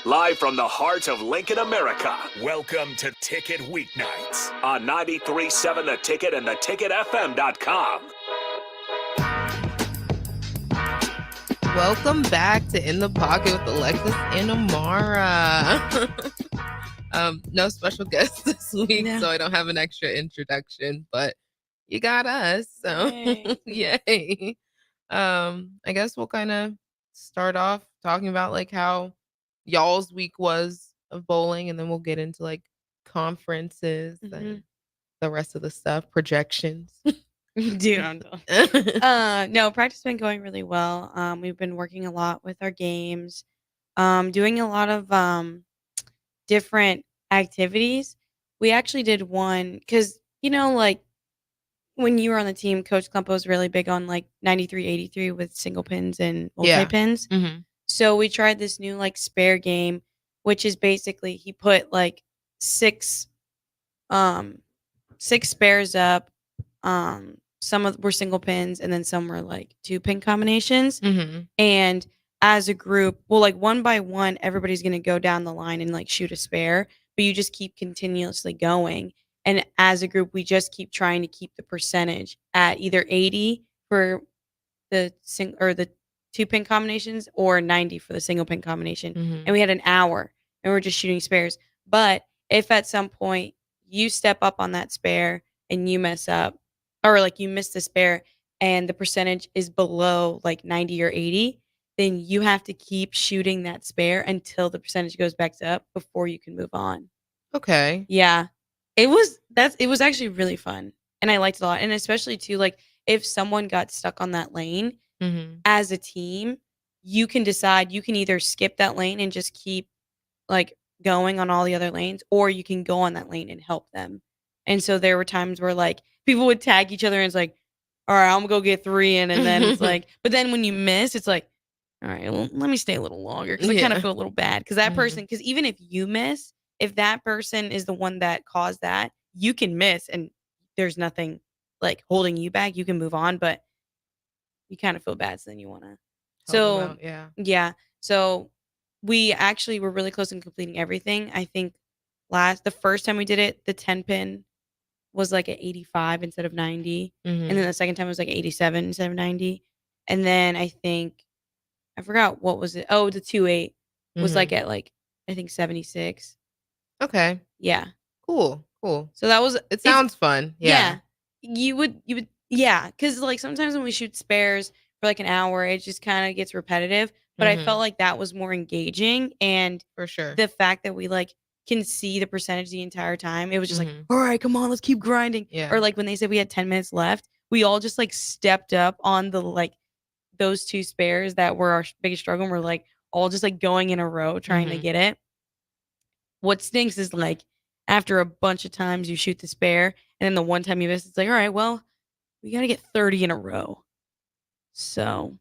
Live from the heart of Lincoln, America. Welcome to Ticket Weeknights On 93.7 The Ticket and theticketfm.com. Welcome back to In the Pocket with Alexis and Amara. No special guest this week, so I don't have an extra introduction, but you got us, so yay. I guess we'll kind of start off talking about like how y'all's week was of bowling, and then we'll get into like conferences and the rest of the stuff, projections. Dude, no, practice has been going really well. We've been working a lot with our games, doing a lot of different activities. We actually did one because like when you were on the team, Coach Klumpo was really big on like 93-83 with single pins and multi pins. So we tried this new like spare game, which is basically he put like six spares up. Some were single pins and then some were like 2-pin combinations. And as a group, well, like one by one, everybody's going to go down the line and like shoot a spare, but you just keep continuously going. And as a group, we just keep trying to keep the percentage at either 80 for the 2-pin combinations or 90 for the single pin combination. And we had an hour and we're just shooting spares. But if at some point you step up on that spare and you mess up, or like you miss the spare and the percentage is below like 90 or 80, then you have to keep shooting that spare until the percentage goes back up before you can move on. Okay. Yeah. It was actually really fun. And I liked it a lot. And especially too, like if someone got stuck on that lane as a team, you can decide you can either skip that lane and just keep like going on all the other lanes, or you can go on that lane and help them. And so there were times where like people would tag each other and it's like, all right, I'm gonna go get 3 in. And then it's like, but then when you miss, it's like, all right, well, let me stay a little longer because I kind of feel a little bad because that person, because even if you miss, if that person is the one that caused that, you can miss and there's nothing like holding you back. You can move on, but you kind of feel bad. So then you want to. So yeah. So we actually were really close in completing everything. I think the first time we did it, the 10-pin was like at 85 instead of 90. And then the second time it was like 87 instead of 90. And then I think, I forgot what was it. Oh, the 2-8 was like at like, I think 76. Okay. Yeah. Cool. So that was, it sounds fun. Yeah. You would, yeah. Cause like sometimes when we shoot spares for like an hour, it just kind of gets repetitive. But I felt like that was more engaging. And for sure, the fact that we like can see the percentage the entire time, it was just like, all right, come on, let's keep grinding. Or like when they said we had 10 minutes left, we all just like stepped up on the like those 2 spares that were our biggest struggle. And we're like all just like going in a row trying to get it. What stinks is like after a bunch of times you shoot the spare and then the one time you miss, it's like, all right, well, we got to get 30 in a row. So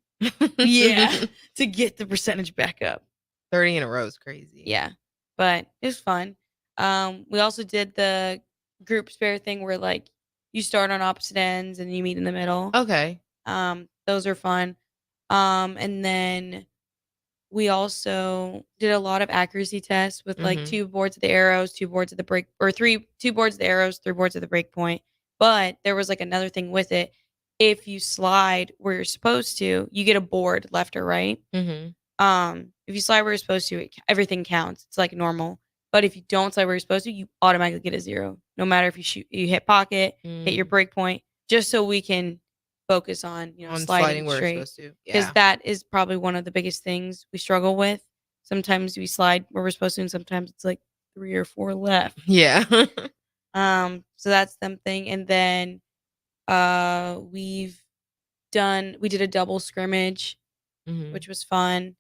yeah, to get the percentage back up. 30 in a row is crazy. Yeah, but it was fun. We also did the group spare thing where like you start on opposite ends and you meet in the middle. Okay. Those are fun. And then we also did a lot of accuracy tests with like 2 boards of the arrows, 2 boards of the break, or 2 boards of the arrows, 3 boards of the break point. But there was like another thing with it. If you slide where you're supposed to, you get a board left or right. If you slide where you're supposed to, everything counts. It's like normal. But if you don't slide where you're supposed to, you automatically get a 0. No matter if you hit pocket, hit your break point, just so we can focus on sliding where straight. You're supposed to. Because that is probably one of the biggest things we struggle with. Sometimes we slide where we're supposed to, and sometimes it's like 3 or 4 left. Yeah. So that's something. And then we did a double scrimmage, which was fun.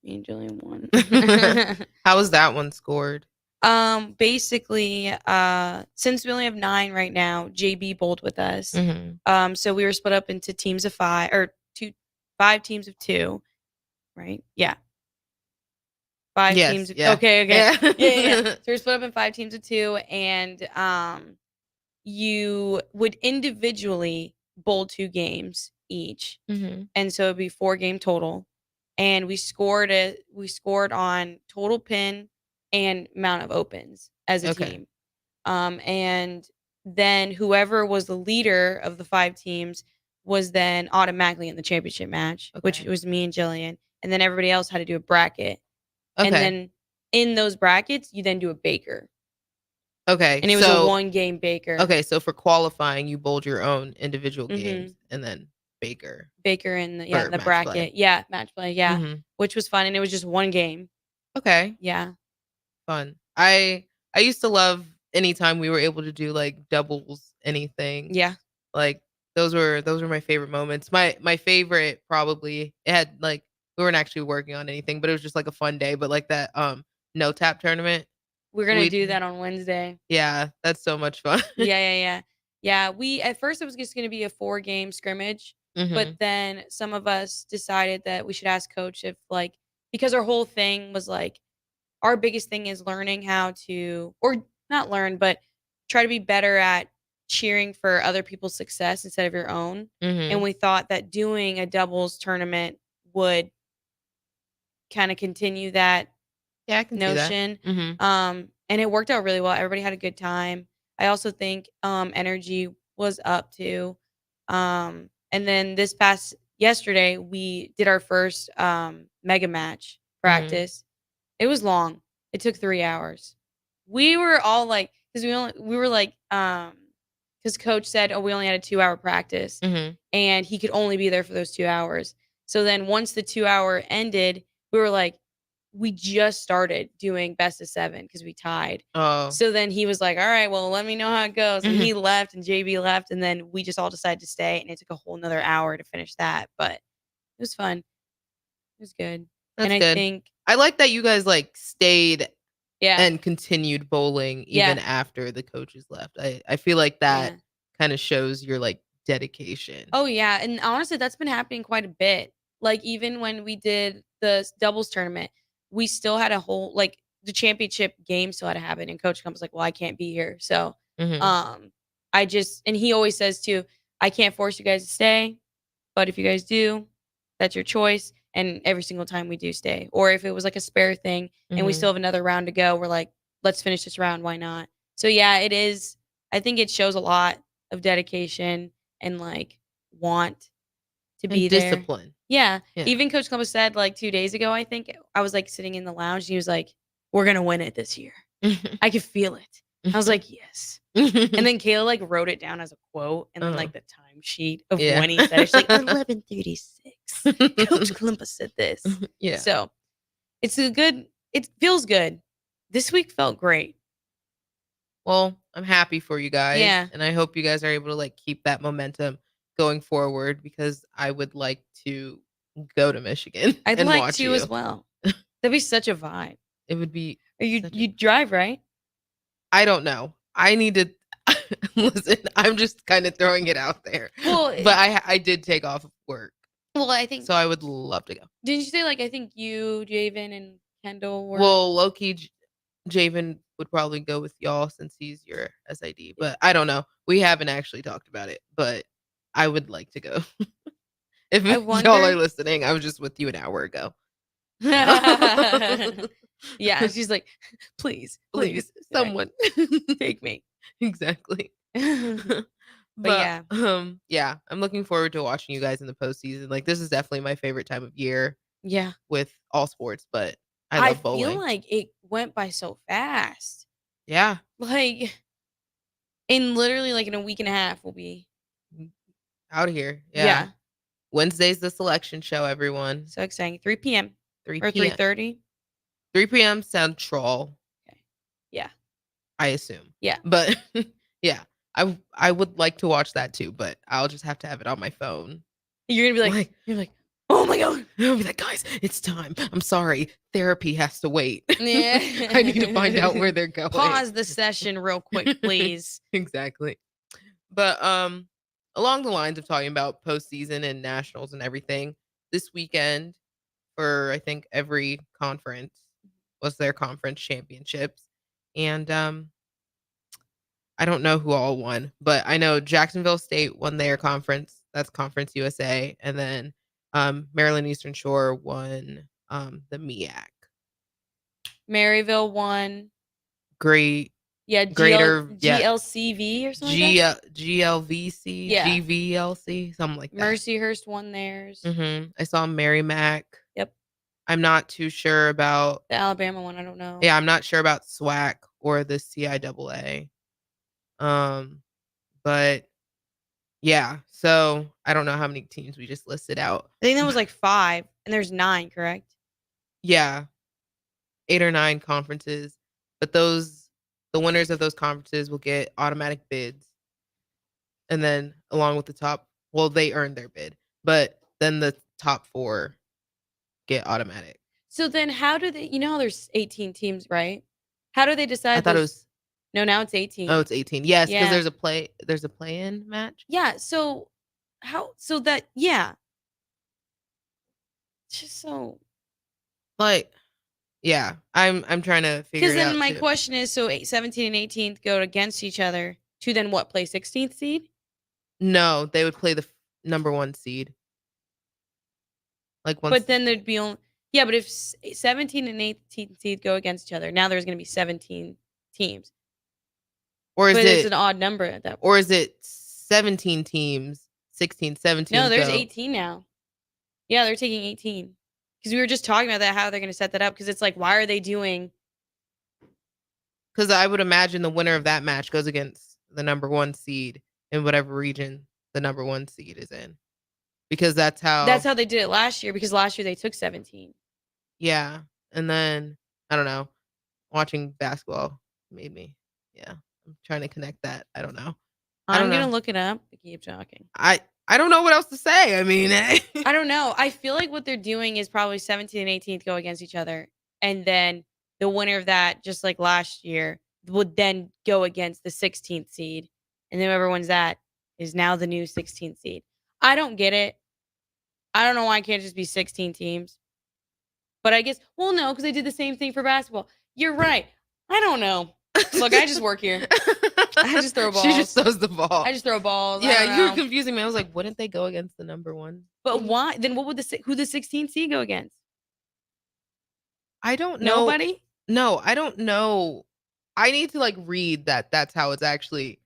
Me and Jillian won. How was that one scored? Basically, since we only have 9 right now, JB bowled with us. So we were split up into teams of 5 or 5 teams of 2, right? Yeah. 5 teams of okay. Yeah. So we're split up in 5 teams of 2, and you would individually bowl 2 games each. And so it'd be 4 game total. and we scored on total pin and amount of opens as a Okay. team. And then whoever was the leader of the 5 teams was then automatically in the championship match, which Okay. was me and Jillian. And then everybody else had to do a bracket. And Okay. then in those brackets, you then do a baker. Okay. And it was a 1-game baker. Okay, so for qualifying, you bowled your own individual Mhm. games and then Baker. Baker in the For the match bracket. play. Yeah, match play, yeah. Mhm. Which was fun, and it was just 1 game. Okay, Yeah. fun. I used to love anytime we were able to do, like, doubles anything. Yeah. Like, those were my favorite moments. My favorite probably it had, like we weren't actually working on anything, but it was just, like, a fun day, but, like, that, no tap tournament. We're gonna We do that on Wednesday. Yeah, that's so much fun. Yeah. Yeah, we at first, it was just gonna be a 4-game scrimmage, but Mhm. then some of us decided that we should ask coach if, like, because our whole thing was, like, our biggest thing is learning how to, or not learn, but try to be better at cheering for other people's success instead of your own, and Mhm. we thought that doing a doubles tournament would kinda continue that Yeah, I can see that. notion. Mhm. And it worked out really well. Everybody had a good time. I also think energy was up too. And then this past yesterday we did our first mega match Mhm. practice. It was long. It took 3 hours. We were all like, cuz we were like cuz coach said, "Oh, we only had a 2-hour practice." Mhm. And he could only be there for those 2 hours. So then once the 2-hour ended, we were like, we just started doing best of 7 because we tied. Oh. So then he was like, "All right, well, let me know how it goes." And Mhm. he left and JB left, and then we just all decided to stay, and it took a whole another hour to finish that, but it was fun. It was good. And That's I good. think, I like that you guys, like, stayed yeah, and continued bowling even yeah, after the coaches left. I feel like yeah. that kinda shows your, like, dedication. Oh, yeah, and honestly, that's been happening quite a bit. Like, even when we did the doubles tournament, we still had a whole, like, the championship game still had to happen, and coach comes like, "Well, I can't be here." So, Mhm. um, I just, and he always says too, "I can't force you guys to stay, but if you guys do, that's your choice." And every single time we do stay. Or if it was like a spare thing and we still Mhm. have another round to go, we're like, "Let's finish this round, why not?" So, yeah, it is, I think it shows a lot of dedication and, like, want to be And there. discipline. Yeah. Yeah. Even Coach Columbus said, like, 2 days ago, I think, I was, like, sitting in the lounge, and he was like, "We're gonna win it this year. I could feel it." I was like, "Yes." And then Kayla, like, wrote it down as a quote and then, Uh-huh. like, the timesheet of Yeah. when he said it. She's like, 11:36. Coach Columbus said this. Yeah. So, it feels good. This week felt great. Well, I'm happy for you guys, Yeah. and I hope you guys are able to, like, keep that momentum going forward because I would like to go to Michigan I'd and like watch to as you. well. That'd be such a vibe. It would be Or such a you drive, right? I don't know. I need to listen, I'm just kinda throwing it out there, Well, but I did take off of work, I think, so I would love to go. didn't you say, like, I think you, Javen, and Kendall were, Well, low-key, Javen would probably go with y'all since he's your SID, but I don't know. We haven't actually talked about it, but I would like to go. If I y'all are wonder. listening, I was just with you an hour ago. Yeah, she's like, "Please, Please, please, someone. take me." Exactly. But But, yeah. yeah, I'm looking forward to watching you guys in the postseason. Like, this is definitely my favorite time of year Yeah. with all sports, but I I love feel bowling. like it went by so fast. Yeah. Like, in literally, like, in a week and a half, we'll be, Out here. Yeah. yeah, Wednesday's the selection show, everyone. so exciting. 3 PM 3 or PM. 3:30? 3 PM Central, Okay. Yeah. I assume. Yeah. But yeah, I would like to watch that too, but I'll just have to have it on my phone. Like, You're like, "Oh my god." I'll be like, guys, it's time. I'm sorry. Therapy has to wait. Yeah. I need to find out where they're going. Pause the session real quick, please. Exactly. But along the lines of talking about postseason and nationals and everything, this weekend for I think every conference was their conference championships. And I don't know who all won, but I know Jacksonville State won their conference. That's Conference USA. And then Maryland Eastern Shore won the MEAC. Maryville won. Great. Yeah, Greater GLCV or something like that. GLVC, Yeah. GVLC, something like that. Mercyhurst won theirs. I saw Merrimack. Yep. I'm not too sure about the Alabama one. I don't know. Yeah, I'm not sure about SWAC or the CIAA. But yeah, so I don't know how many teams we just listed out. I think that was like 5, and there's 9, correct? Yeah, 8 or 9 conferences, but the winners of those conferences will get automatic bids, and then along with the top, well, they earn their bid, but then the top 4 get automatic. So then, how do they? You know, how there's 18 teams, right? How do they decide? I thought it was. No, now it's 18. Oh, it's 18. Yes, because Yeah. there's a play-in match. Yeah. So how? So that yeah. It's just so. Like, yeah, I'm trying to figure it out. Because then my too. question is, so 17 and 18th go against each other to then what, play 16th seed? No, they would play the number 1 seed. Like once. But then there'd be only but if 17 and 18th seed go against each other, now there's going to be 17 teams. Or is it's an odd number at that point. Or is it 17 teams, 16, 17? No, there's 18 now. Yeah, they're taking 18. Because we were just talking about that, how they're going to set that up. Because it's like, why are they doing? Because I would imagine the winner of that match goes against the number 1 seed in whatever region the number 1 seed is in. Because that's how they did it last year. Because last year they took 17. Yeah, and then I don't know. Watching basketball made me. Yeah, I'm trying to connect that. I don't know. I'm gonna look it up. Keep talking. I don't know what else to say. I mean, I don't know. I feel like what they're doing is probably 17 and 18th go against each other, and then the winner of that, just like last year, would then go against the 16th seed, and then whoever wins that is now the new 16th seed. I don't get it. I don't know why it can't just be 16 teams. But I guess, well, no, because they did the same thing for basketball. You're right. I don't know. Look, I just work here. I just throw balls. She just throws the ball. I just throw balls. Yeah, you were confusing me. I was like, wouldn't they go against the number 1? But why? Then what would who the 16th seed go against? I don't know. Nobody? No, I don't know. I need to read that. That's how it's actually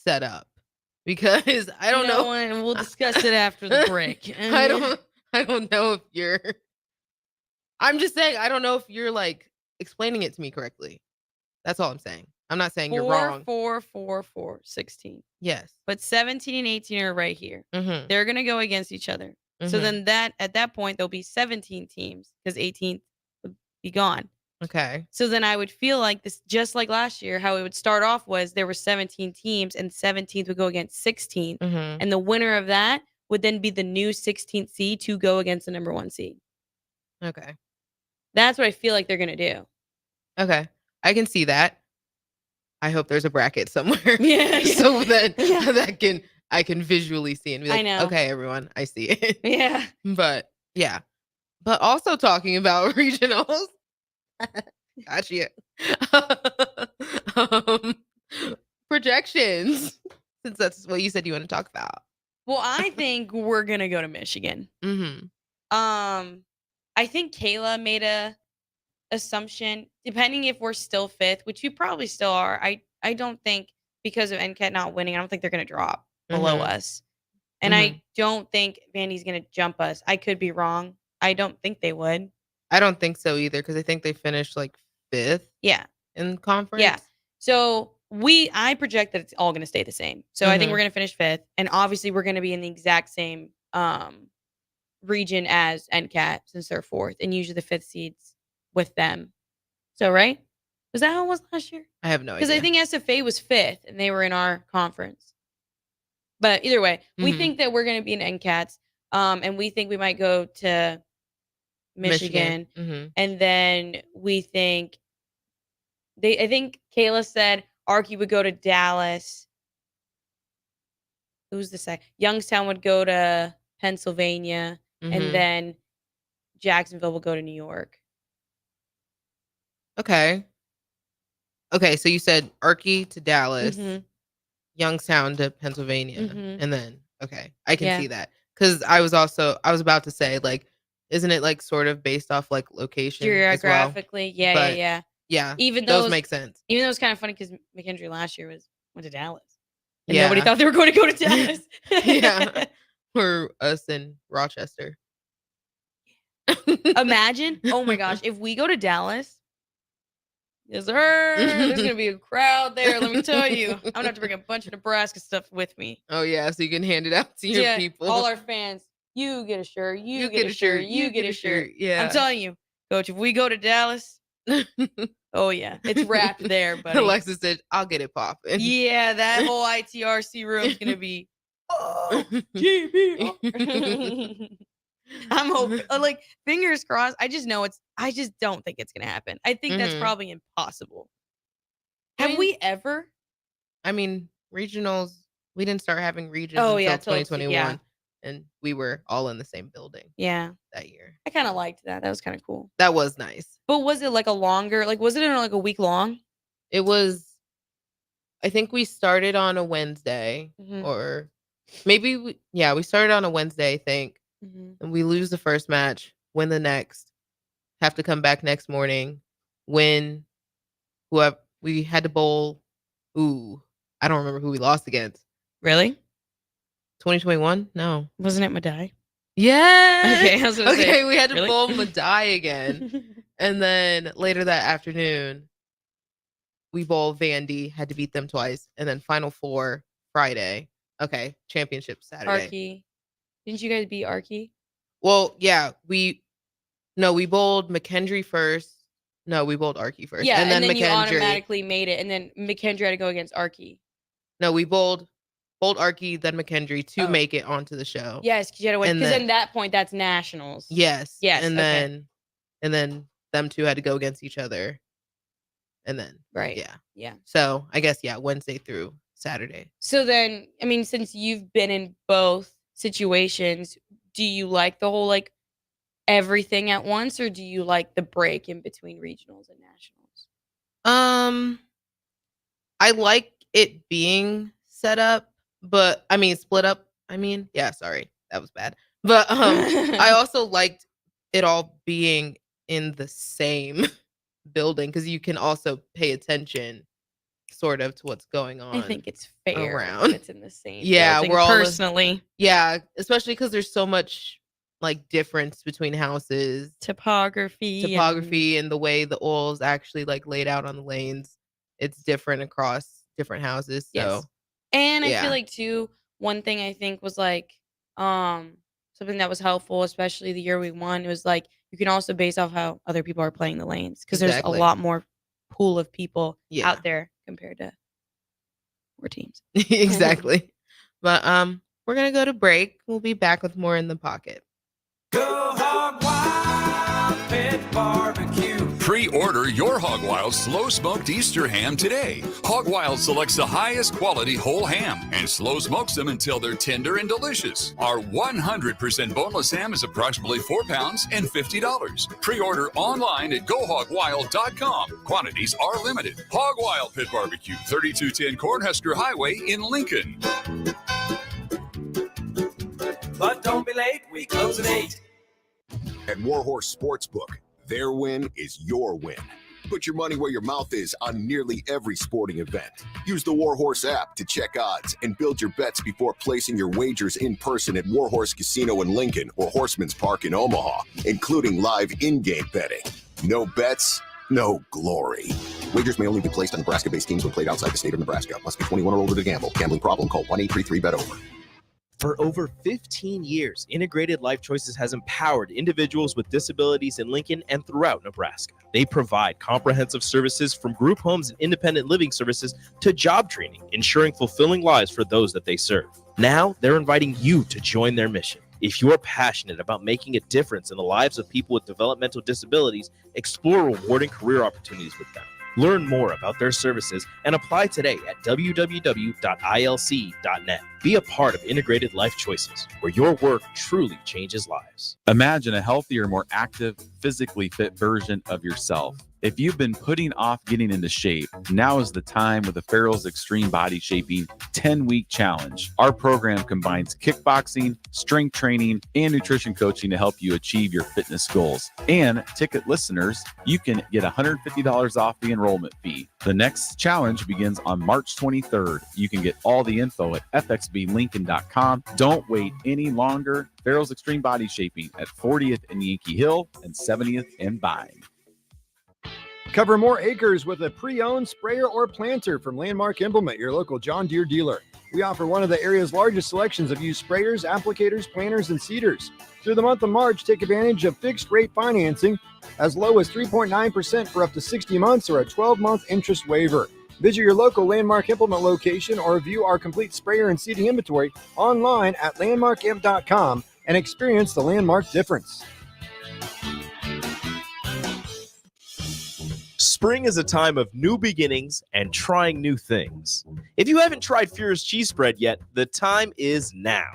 set up, because I don't know. And we'll discuss it after the break. I don't know if you're. I'm just saying, I don't know if you're explaining it to me correctly. That's all I'm saying. I'm not saying you're wrong. 4, 16. Yes. But 17 and 18 are right here. Mm-hmm. They're going to go against each other. Mm-hmm. So then at that point, there'll be 17 teams because 18th would be gone. Okay. So then I would feel like this, just like last year, how it would start off was there were 17 teams and 17th would go against 16th. Mm-hmm. And the winner of that would then be the new 16th seed to go against the number 1 seed. Okay. That's what I feel like they're going to do. Okay. I can see that. I hope there's a bracket somewhere. Yeah. So that I can visually see and be like, I know. Okay, everyone, I see it. Yeah. But yeah. But also talking about regionals. Gotcha. Projections. Since that's what you said you want to talk about. Well, I think we're going to go to Michigan. Mm-hmm. I think Kayla made a assumption, depending if we're still 5th, which we probably still are. I don't think, because of NCAT not winning, I don't think they're going to drop below us. And I don't think Vandy's going to jump us. I could be wrong. I don't think they would. I don't think so either, because I think they finished 5th. Yeah. In conference. Yeah. So I project that it's all going to stay the same. So I think we're going to finish 5th, and obviously we're going to be in the exact same region as NCAT since they're 4th, and usually the 5th seeds with them. So, right? Was that how it was last year? I have no idea. Because I think SFA was 5th, and they were in our conference. But either way, we think that we're going to be in NCATs, and we think we might go to Michigan. And then we think I think Kayla said Archie would go to Dallas. Who's the second? Youngstown would go to Pennsylvania, and then Jacksonville will go to New York. Okay. So you said Archie to Dallas, Youngstown to Pennsylvania, and then I can see that. Because I was about to say, like, isn't it like sort of based off like location as well? Geographically, yeah, But yeah. yeah, Even those those make sense. Even though it's kind of funny because McKendree last year went to Dallas, and Yeah. nobody thought they were going to go to Dallas. Yeah. For us in Rochester. Imagine, oh my gosh, if we go to Dallas, yes, sir, there's gonna be a crowd there. Let me tell you, I'm gonna have to bring a bunch of Nebraska stuff with me. Oh yeah, so you can hand it out to your people. All our fans, you get a shirt, you get a shirt, you get a shirt. Yeah, I'm telling you, Coach, if we go to Dallas, oh yeah, it's wrapped there, buddy. Alexis said, "I'll get it popping." Yeah, that whole ITRC room's gonna be GBR. I'm hoping, like, fingers crossed. I just don't think it's gonna happen. I think that's probably impossible. Have we ever? I mean, regionals. We didn't start having regions until 2021, and we were all in the same building. Yeah, that year. I kind of liked that. That was kind of cool. That was nice. But was it like a longer? Like, was it in like a week long? It was. I think we started on a Wednesday, or maybe we started on a Wednesday, I think. And we lose the first match, win the next, have to come back next morning, win whoever we had to bowl. Ooh, I don't remember who we lost against. Really? 2021? No. Wasn't it Madai? Yeah. Okay, I was gonna say, we had to bowl Madai again. And then later that afternoon, we bowled Vandy, had to beat them twice. And then Final Four Friday. Okay, championship Saturday. Archie. Didn't you guys beat Archie? Well, yeah, we bowled McKendree first. No, we bowled Archie first. Yeah, and then you McKendree automatically made it, and then McKendree had to go against Archie. No, we bowled Archie, then McKendree to make it onto the show. Yes, because you had to win. Because at that point, that's nationals. Yes. Yes. And then them two had to go against each other. And then Yeah. So I guess Wednesday through Saturday. So then, I mean, since you've been in both situations, do you like the whole like everything at once, or do you like the break in between regionals and nationals? I like it being set up, but I mean split up. Sorry, that was bad. But I also liked it all being in the same building because you can also pay attention sort of to what's going on. I think it's fair around. It's in the same. Yeah, building, we're all personally. Especially because there's so much like difference between houses, topography, and the way the oils actually like laid out on the lanes. It's different across different houses. So, and I feel like too, one thing I think was like something that was helpful, especially the year we won. It was like you can also base off how other people are playing the lanes because there's a lot more pool of people out there compared to 4 teams. Exactly. But we're gonna go to break. We'll be back with more in the pocket. Go Hog Wild Pit Barbecue. Pre-order your Hog Wild slow smoked Easter ham today. Hog Wild selects the highest quality whole ham and slow smokes them until they're tender and delicious. Our 100% boneless ham is approximately 4 pounds and $50. Pre-order online at GoHogWild.com. Quantities are limited. Hog Wild Pit Barbecue, 3210 Cornhusker Highway in Lincoln. But don't be late, we close at 8. At Warhorse Sportsbook, their win is your win. Put your money where your mouth is on nearly every sporting event. Use the Warhorse app to check odds and build your bets before placing your wagers in person at Warhorse Casino in Lincoln or Horseman's Park in Omaha, including live in-game betting. No bets, no glory. Wagers may only be placed on Nebraska-based teams when played outside the state of Nebraska. Must be 21 or older to gamble. Gambling problem? Call 1-833-BET-OVER. For over 15 years, Integrated Life Choices has empowered individuals with disabilities in Lincoln and throughout Nebraska. They provide comprehensive services from group homes and independent living services to job training, ensuring fulfilling lives for those that they serve. Now, they're inviting you to join their mission. If you're passionate about making a difference in the lives of people with developmental disabilities, explore rewarding career opportunities with them. Learn more about their services and apply today at www.ilc.net. Be a part of Integrated Life Choices, where your work truly changes lives. Imagine a healthier, more active, physically fit version of yourself. If you've been putting off getting into shape, now is the time with the Farrell's Extreme Body Shaping 10-week challenge. Our program combines kickboxing, strength training, and nutrition coaching to help you achieve your fitness goals. And ticket listeners, you can get $150 off the enrollment fee. The next challenge begins on March 23rd. You can get all the info at fxblincoln.com. Don't wait any longer. Farrell's Extreme Body Shaping at 40th and Yankee Hill and 70th and Vine. Cover more acres with a pre-owned sprayer or planter from Landmark Implement, your local John Deere dealer. We offer one of the area's largest selections of used sprayers, applicators, planters, and seeders. Through the month of March, take advantage of fixed-rate financing as low as 3.9% for up to 60 months or a 12-month interest waiver. Visit your local Landmark Implement location or view our complete sprayer and seeding inventory online at landmarkimp.com and experience the Landmark difference. Spring is a time of new beginnings and trying new things. If you haven't tried Furious Cheese Spread yet, the time is now.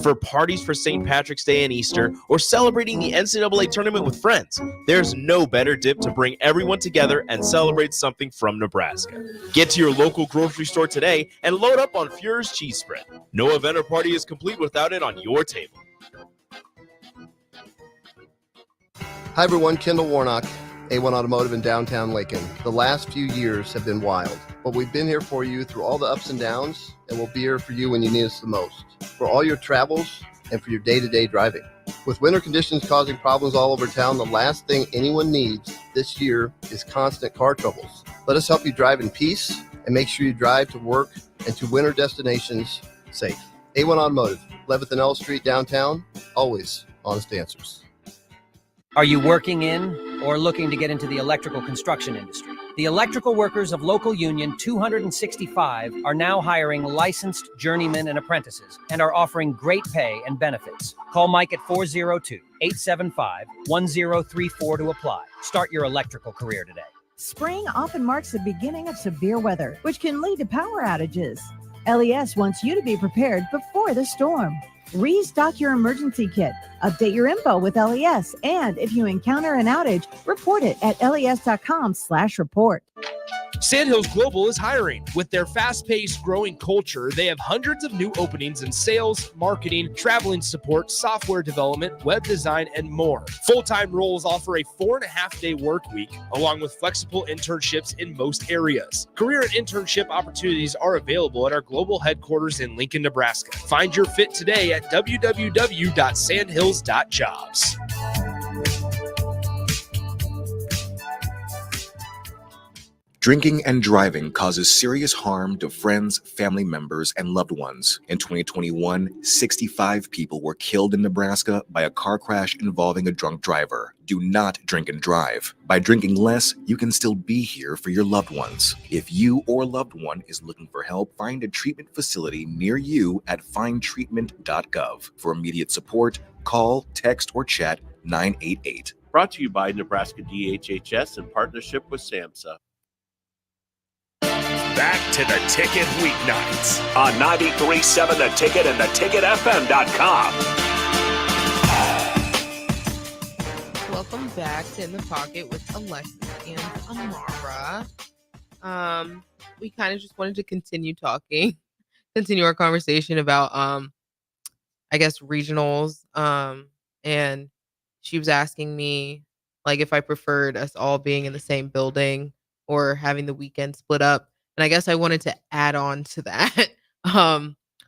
For parties for St. Patrick's Day and Easter, or celebrating the NCAA tournament with friends, there's no better dip to bring everyone together and celebrate something from Nebraska. Get to your local grocery store today and load up on Furious Cheese Spread. No event or party is complete without it on your table. Hi everyone, Kendall Warnock, A1 Automotive in downtown Lincoln. The last few years have been wild, but we've been here for you through all the ups and downs, and we'll be here for you when you need us the most, for all your travels and for your day-to-day driving. With winter conditions causing problems all over town, the last thing anyone needs this year is constant car troubles. Let us help you drive in peace and make sure you drive to work and to winter destinations safe. A1 Automotive, 11th and L Street downtown, always honest answers. Are you working in or looking to get into the electrical construction industry? The electrical workers of Local Union 265 are now hiring licensed journeymen and apprentices and are offering great pay and benefits. Call Mike at 402-875-1034 to apply. Start your electrical career today. Spring often marks the beginning of severe weather, which can lead to power outages. LES wants you to be prepared before the storm. Restock your emergency kit, update your info with LES, and if you encounter an outage, report it at les.com/report. Sandhills Global is hiring. With their fast-paced, growing culture, they have hundreds of new openings in sales, marketing, traveling support, software development, web design, and more. Full-time roles offer a 4.5-day work week, along with flexible internships in most areas. Career and internship opportunities are available at our global headquarters in Lincoln, Nebraska. Find your fit today at www.sandhills.jobs. Drinking and driving causes serious harm to friends, family members, and loved ones. In 2021, 65 people were killed in Nebraska by a car crash involving a drunk driver. Do not drink and drive. By drinking less, you can still be here for your loved ones. If you or loved one is looking for help, find a treatment facility near you at findtreatment.gov. For immediate support, call, text, or chat 988. Brought to you by Nebraska DHHS in partnership with SAMHSA. Back to the Ticket weeknights on 93.7 The Ticket and theticketfm.com. Welcome back to In the Pocket with Alexis and Amara. We kind of just wanted to continue our conversation about I guess regionals. And she was asking me like if I preferred us all being in the same building or having the weekend split up. And I guess I wanted to add on to that.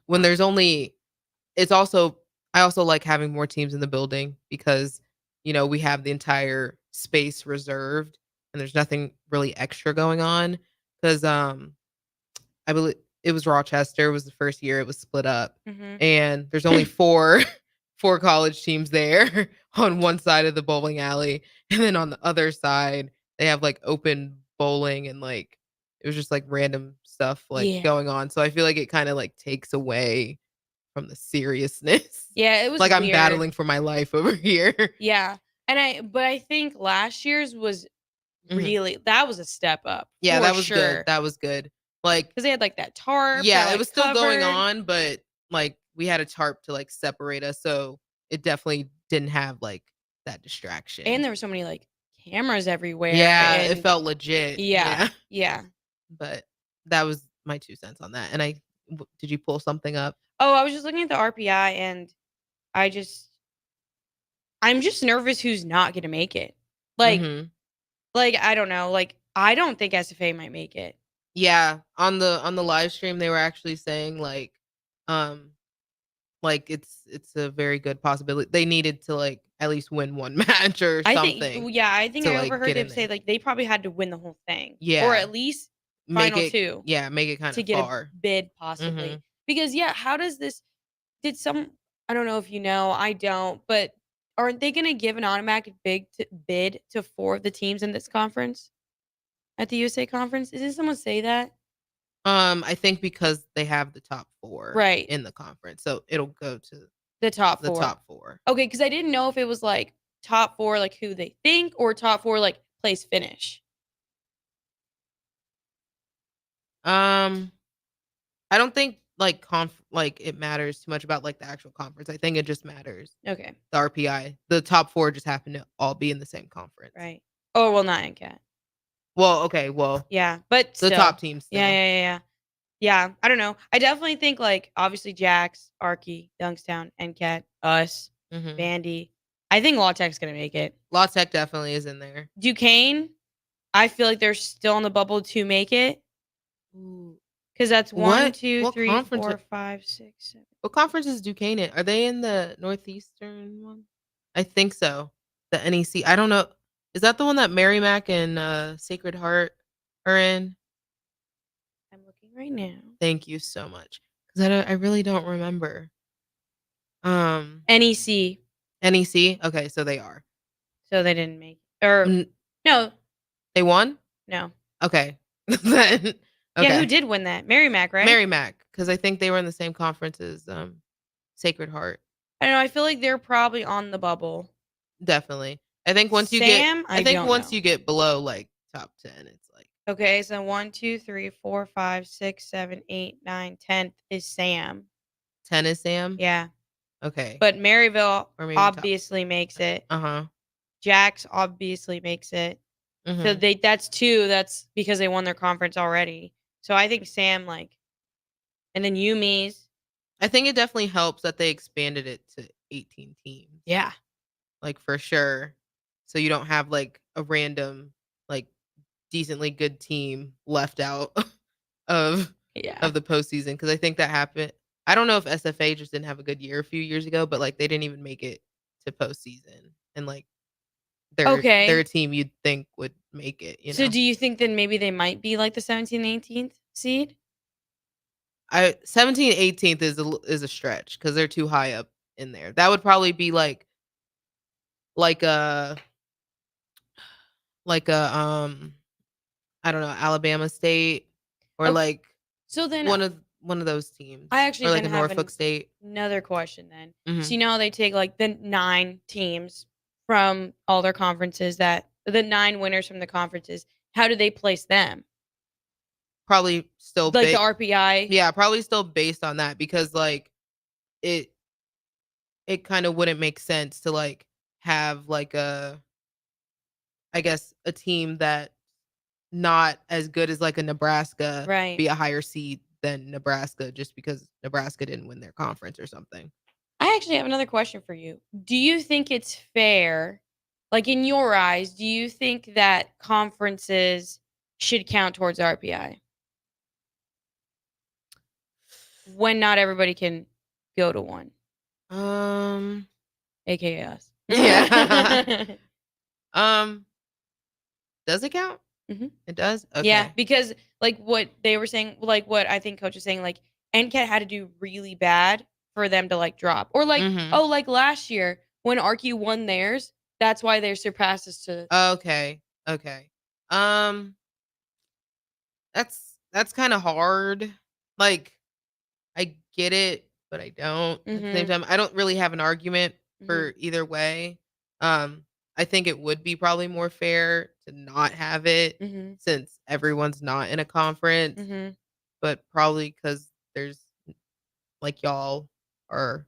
When there's only, I also like having more teams in the building because, you know, we have the entire space reserved and there's nothing really extra going on. Because I believe it was Rochester was the first year it was split up. Mm-hmm. And there's only four college teams there on one side of the bowling alley. And then on the other side, they have like open bowling and like, it was just like random stuff like going on. So I feel like it kind of like takes away from the seriousness. Yeah, it was like weird. I'm battling for my life over here. Yeah. But I think last year's was really, that was a step up. Yeah, that was good. That was good. Like, because they had like that tarp. Yeah, that, it was still going on, but like we had a tarp to like separate us. So it definitely didn't have like that distraction. And there were so many like cameras everywhere. Yeah, it and felt legit. yeah, yeah. But that was my 2 cents on that. And did you pull something up? Oh, I was just looking at the RPI, and I'm just nervous who's not gonna make it. Like, Mhm. I don't know. Like, I don't think SFA might make it. Yeah, on the live stream they were actually saying um it's a very good possibility. They needed to like at least win one match or I something think, yeah, I think to I like overheard get in them say there. like they probably had to win the whole thing, or Yeah, at least make final it two make it kind to of get a far. bid possibly. Mhm. Because yeah, how does this? Did some? I don't know if you know. I don't, but aren't they going to give an automatic bid to 4 of the teams in this conference at the USA conference? Didn't someone say that? I think because they have the top 4 Right, in the conference, so it'll go to the top the 4. top 4. Okay, because I didn't know if it was like top 4, like who they think, or top 4, like place finish. Um, I don't think like it matters too much about like the actual conference. I think it just matters Okay, the RPI. The top 4 just happen to all be in the same conference. right. Oh well, not NCAT. Well, okay, well, Yeah, but the still. top teams still. Yeah. Yeah, I don't know. I definitely think like obviously Jax, Arky, Youngstown, NCAT, us, Mhm. Vandy. I think Law Tech's gonna make it. Law Tech definitely is in there. Duquesne, I feel like they're still on the bubble to make it. Because that's 1, What 2, what 3, conference 4, 5, 6, 7. what conference is Duquesne in? Are they in the Northeastern one? I think so. The NEC. I don't know. Is that the one that Merrimack and Sacred Heart are in? I'm looking right now. Thank you so much. Cuz I really don't remember. NEC. NEC? Okay, so they are. So they didn't make or no. They won? No. Okay. Then Yeah, who okay. did win that? Merrimack, right? Merrimack, cuz I think they were in the same conference as Sacred Heart. I don't know. I feel like they're probably on the bubble. Definitely. I think once Sam, I don't know. you get below like top 10, it's like Okay, so 1, 2, 3, 4, 5, 6, 7, 8, 9, 10 is Sam. 10 is Sam? Yeah. Okay. But Maryville Or maybe top. obviously makes it. Uh-huh. Jax obviously makes it. So Mhm. that's 2. That's because they won their conference already. So I think Sam and then Yumi's. I think it definitely helps that they expanded it to 18 teams. Yeah. Like for sure. So you don't have like a random like decently good team left out of Yeah. the postseason because I think that happened. I don't know if SFA just didn't have a good year a few years ago, but like they didn't even make it to postseason, and like they're Okay. a team you'd think would make it. You So know, do you think then maybe they might be like the 17th, 18th seed? 17th, 18th is a stretch because they're too high up in there. That would probably be like a I don't know, Alabama State or Okay. like So then one of those teams. I actually or like then a have Norfolk State. another question then. Mhm. So you know how they take like the 9 teams from all their conferences the 9 winners from the conferences. How do they place them? Probably still Like the RPI? Yeah, probably still based on that because like it kind of wouldn't make sense to like have like I guess a team that not as good as like a Nebraska Right. be a higher seed than Nebraska just because Nebraska didn't win their conference or something. I actually have another question for you. Do you think it's fair, like in your eyes, do you think that conferences should count towards RPI? When not everybody can go to one, aka us. Yeah. Does it count? Mhm. It does? Okay. Yeah, because like what they were saying, like what I think coach is saying, like NCAT had to do really bad for them to like drop. Or like, Mhm. like last year when Arky won theirs, that's why they surpassed us to Okay. Okay. That's kind of hard. Like I get it, but I don't at the same Mhm. time. I don't really have an argument Mhm. for either way. I think it would be probably more fair to not have it Mhm. since everyone's not in a conference, Mhm. but probably cuz there's like y'all are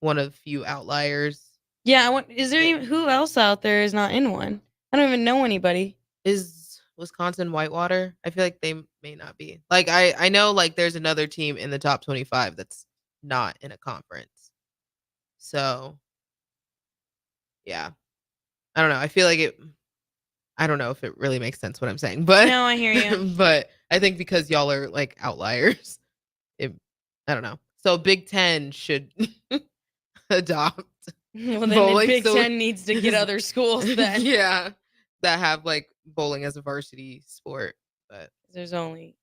one of few outliers. Yeah, is there even who else out there is not in one? I don't even know anybody. Is Wisconsin Whitewater? I feel like they may not be. Like I know like there's another team in the top 25 that's not in a conference. So yeah. I don't know. I feel like I don't know if it really makes sense what I'm saying, but No, I hear you. but I think because y'all are like outliers, I don't know. So Big Ten should adopt Well, then the bowling. Big So Ten needs to get other schools then. yeah, that have like bowling as a varsity sport. But There's only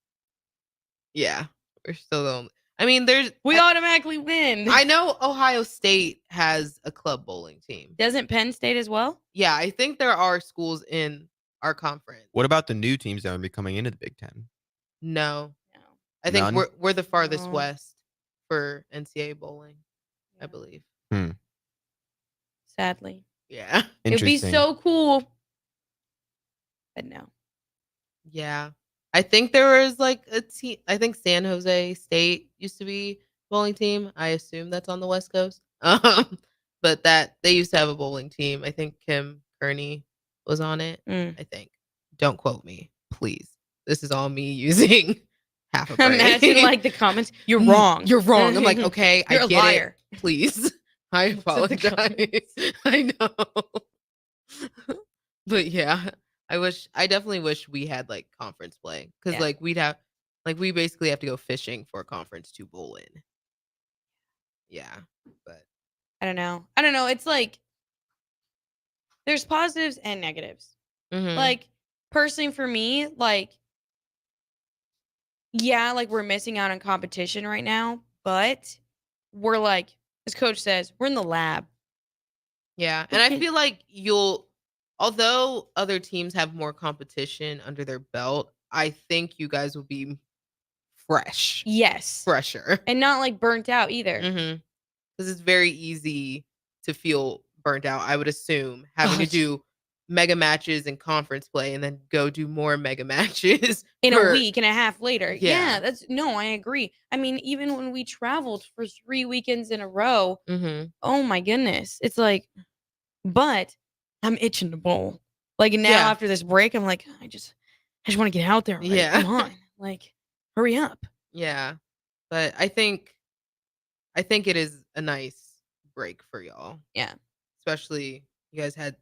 yeah, we're still the only. I mean, we automatically win. I know Ohio State has a club bowling team. Doesn't Penn State as well? Yeah, I think there are schools in our conference. What about the new teams that would be coming into the Big Ten? No. I think None? we're the farthest No. west for NCAA bowling, I believe. Sadly. Yeah. It'd be Interesting. so cool. But no. Yeah. I think there was like a team. I think San Jose State used to be bowling team. I assume that's on the West Coast. But that they used to have a bowling team. I think Kim Kearney was on it. I think. Don't quote me, please. This is all me using half a brain. Imagine like the comments. You're wrong. You're wrong. I'm like, okay, You're I a get liar. it. Please. I apologize. I know. But yeah, I definitely wish we had like conference play because Yeah. like we basically have to go fishing for a conference to bowl in. Yeah, but I don't know. It's like there's positives and negatives. mhm. Like personally for me, like yeah, like we're missing out on competition right now, but we're like, as coach says, we're in the lab. Yeah, and I feel like although other teams have more competition under their belt, I think you guys will be fresh. Yes. Fresher. And not like burnt out either. Mhm. Because it's very easy to feel burnt out, I would assume, having to do mega matches and conference play and then go do more mega matches In for a week and a half later. Yeah. Yeah, I agree. I mean, even when we traveled for 3 weekends in a row, Mhm. oh my goodness. It's like, but I'm itching to bowl. Like now Yeah. after this break, I'm like, I just want to get out there already. Yeah. Come on. Like, hurry up. Yeah. But I think it is a nice break for y'all. Yeah. Especially you guys had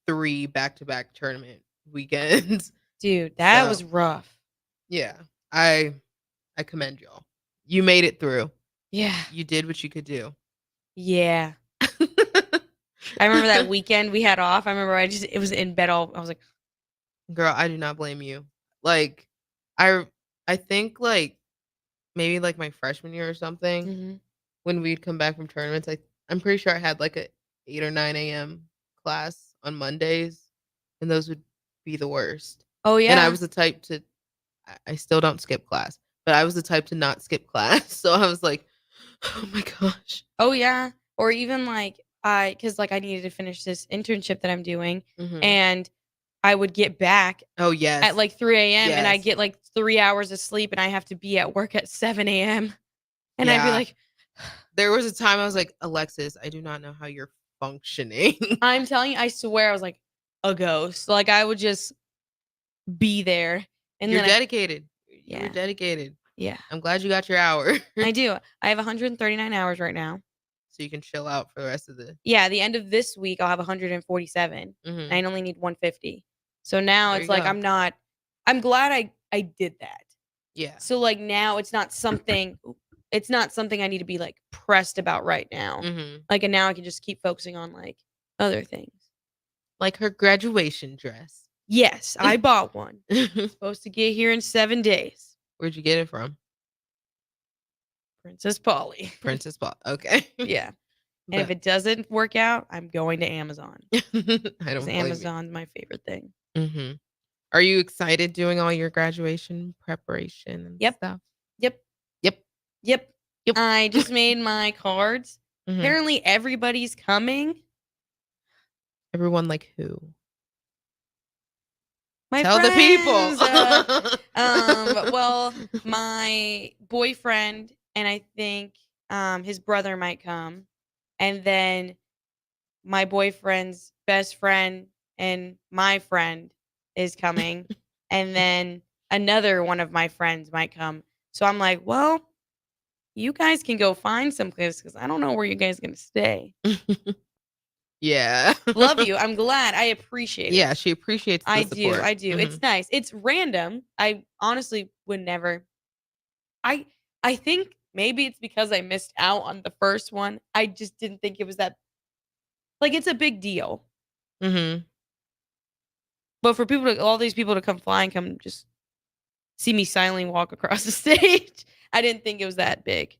3 back-to-back tournament weekends. Dude, that So, was rough. yeah. I commend y'all. You made it through. Yeah. You did what you could do. Yeah. I remember that weekend we had off. I remember it was in bed I was like, Girl, I do not blame you. Like, I think like maybe like my freshman year or something Mhm. when we'd come back from tournaments. I'm pretty sure I had like a 8 or 9 a.m. class on Mondays, and those would be the worst. oh yeah. And I was the type to, I still don't skip class, but I was the type to not skip class. So I was like, oh my gosh. Oh yeah. Or even like because like I needed to finish this internship that I'm doing, Mhm. and I would get back Oh yes. at like 3 a.m. and I Yes. get like 3 hours of sleep, and I have to be at work at 7 a.m. And I'd be Yeah. like, There was a time I was like, Alexis, I do not know how you're functioning. I'm telling you, I swear I was like a ghost. Like I would just be there, and You're then dedicated. Yeah. You're dedicated. yeah, I'm glad you got your hour. I do. I have 139 hours right now. So you can chill out for the rest of the Yeah, at the end of this week I'll have 147. Mhm. I only need 150. So now There it's you like go. I'm glad I did that. Yeah. So like now it's not something I need to be like pressed about right now. Mhm. Like and now I can just keep focusing on like other things. Like her graduation dress. Yes, I bought one. Supposed to get here in 7 days. Where'd you get it from? Princess Polly. Princess Paul. Okay. Yeah. And if it doesn't work out, I'm going to Amazon. I don't 'Cause blame Amazon's my favorite thing. you. Mhm. Are you excited doing all your graduation preparation and Yep. stuff? Yep. Yep. Yep. Yep. I just made my cards. Mhm. Apparently everybody's coming. Everyone like who? My Tell the people. friends, well, my boyfriend and I think his brother might come, and then my boyfriend's best friend and my friend is coming, and then another one of my friends might come. So I'm like, well, you guys can go find some place because I don't know where you guys are gonna stay. Yeah. Love you. I'm glad. I appreciate it. Yeah, she appreciates the I support. do. It's nice. It's random. I honestly would never. I think maybe it's because I missed out on the first one. I just didn't think it was that like it's a big deal. Mm-hmm. But for all these people to come fly and come just see me silently walk across the stage, I didn't think it was that big.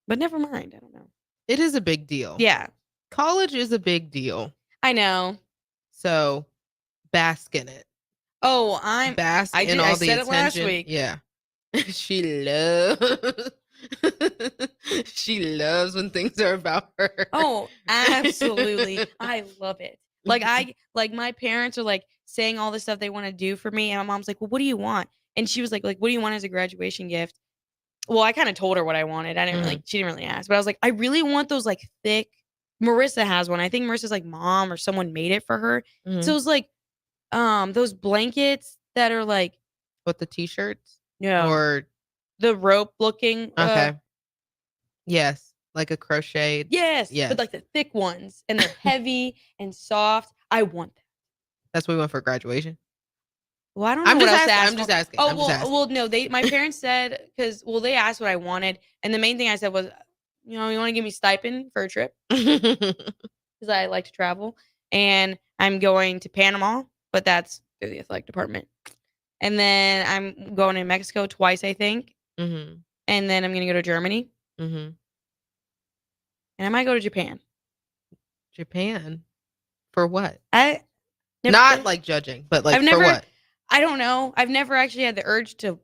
But never mind. I don't know. It is a big deal. Yeah. College is a big deal. I know. So bask in it. Oh, bask in all the said attention. it last week. Yeah. She loves she loves when things are about her. Oh, absolutely. I love it. Like my parents are like saying all the stuff they want to do for me, and my mom's like, "Well, what do you want?" And she was like, "What do you want as a graduation gift?" Well, I kind of told her what I wanted. She didn't really ask, but I was like, "I really want those like thick." Marissa has one. I think Marissa's like mom or someone made it for her. So it was like those blankets that are like with the t-shirts? No. Or the rope looking okay. Yes, like a crocheted. Yes, Yes. but like the thick ones and they're heavy and soft. I want that. That's what we went for graduation. Well, I don't know I'm what just else to asking. ask I'm just for. asking. Oh, I'm just asking. well, no, my parents said they asked what I wanted, and the main thing I said was, you want to give me stipend for a trip because I like to travel, and I'm going to Panama, but that's through the athletic department, and then I'm going to Mexico twice, I think, Mm-hmm. and then I'm gonna go to Germany, Mm-hmm. and I might go to Japan. Japan? For what? Never Not been. like judging, but like I've for never. what? I don't know. I've never actually had the urge to.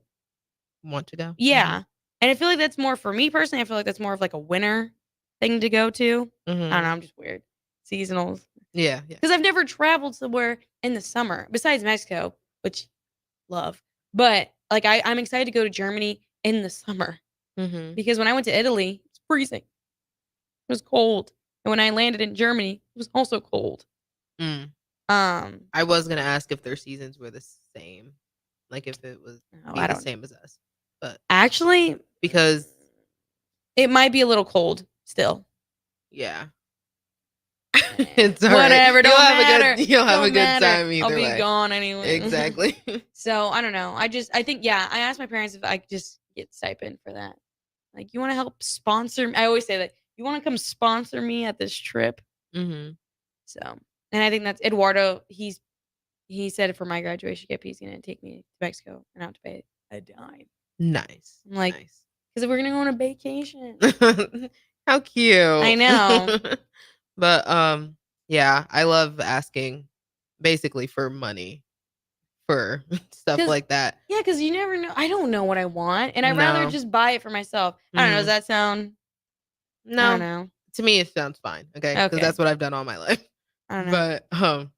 Want to go? Yeah. And I feel like that's more for me personally. I feel like that's more of like a winter thing to go to. I don't know. I'm just weird. Seasonals. Yeah. Because I've never traveled somewhere in the summer besides Mexico, which love. But like I'm excited to go to Germany in the summer Mm-hmm. because when I went to Italy, it's freezing. It was cold, and when I landed in Germany, it was also cold. I was gonna ask if their seasons were the same, like if it was the same as us, but actually, because it might be a little cold still. Yeah. It's all Whatever. right. Don't matter. You'll have a Don't good matter. time either I'll be way. gone anyway. Exactly. So I don't know. I think I asked my parents if I could just get stipend for that. Like, you want to help sponsor me? I always say that. You want to come sponsor me at this trip? Mm-hmm. So, and I think that's Eduardo. He said for my graduation gift, he's gonna take me to Mexico and I have to pay a dime. Nice. I'm like, because we're gonna go on a vacation. How cute. I know. But yeah, I love asking basically for money for stuff like that. Yeah, because you never know. I don't know what I want, and I'd rather No. just buy it for myself. I don't know. Does that sound? No. I don't know. To me, it sounds fine. Okay. Because Okay. that's what I've done all my life. I don't know. But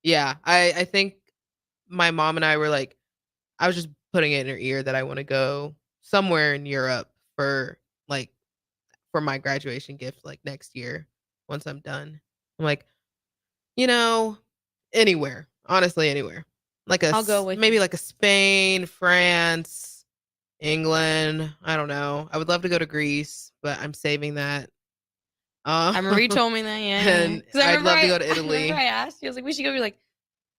yeah, I think my mom and I were like, I was just putting it in her ear that I want to go somewhere in Europe for my graduation gift, like next year once I'm done. I'm like, anywhere, honestly, anywhere. Like I'll go with maybe you. like a Spain, France, England. I don't know. I would love to go to Greece, but I'm saving that. Marie told me that, yeah. And 'Cause I'd love to go to I Italy. remember I asked you, I was like, we should go. You're like,